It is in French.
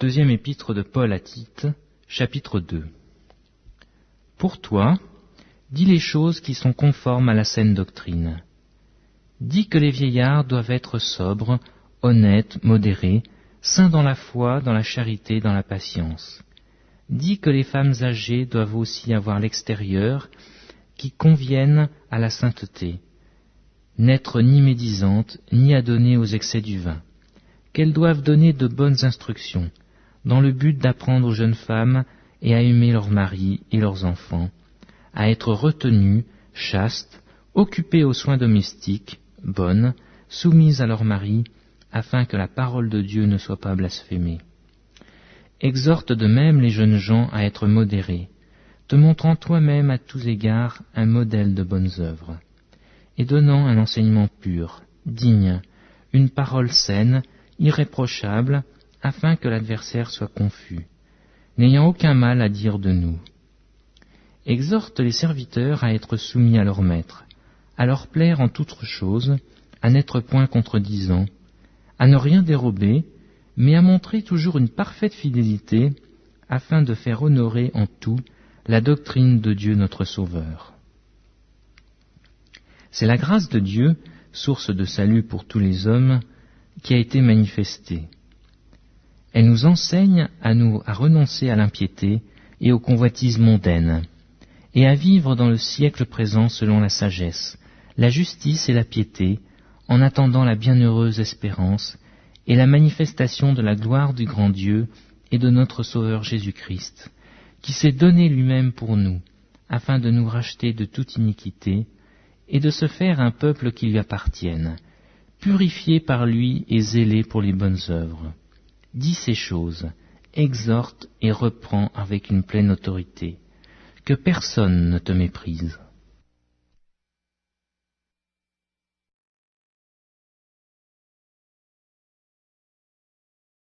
Deuxième épître de Paul à Tite, chapitre 2. Pour toi, dis les choses qui sont conformes à la saine doctrine. Dis que les vieillards doivent être sobres, honnêtes, modérés, saints dans la foi, dans la charité, dans la patience. Dis que les femmes âgées doivent aussi avoir l'extérieur qui convienne à la sainteté, n'être ni médisantes, ni adonnées aux excès du vin, qu'elles doivent donner de bonnes instructions, dans le but d'apprendre aux jeunes femmes et à aimer leurs maris et leurs enfants, à être retenues, chastes, occupées aux soins domestiques, bonnes, soumises à leurs maris, afin que la parole de Dieu ne soit pas blasphémée. Exhorte de même les jeunes gens à être modérés, te montrant toi-même à tous égards un modèle de bonnes œuvres, et donnant un enseignement pur, digne, une parole saine, irréprochable, afin que l'adversaire soit confus, n'ayant aucun mal à dire de nous. Exhorte les serviteurs à être soumis à leur maître, à leur plaire en toutes choses, à n'être point contredisants, à ne rien dérober, mais à montrer toujours une parfaite fidélité, afin de faire honorer en tout la doctrine de Dieu notre Sauveur. C'est la grâce de Dieu, source de salut pour tous les hommes, qui a été manifestée. Elle nous enseigne à renoncer à l'impiété et aux convoitises mondaines, et à vivre dans le siècle présent selon la sagesse, la justice et la piété, en attendant la bienheureuse espérance et la manifestation de la gloire du grand Dieu et de notre Sauveur Jésus-Christ, qui s'est donné lui-même pour nous, afin de nous racheter de toute iniquité, et de se faire un peuple qui lui appartienne, purifié par lui et zélé pour les bonnes œuvres. Dis ces choses, exhorte et reprends avec une pleine autorité, que personne ne te méprise.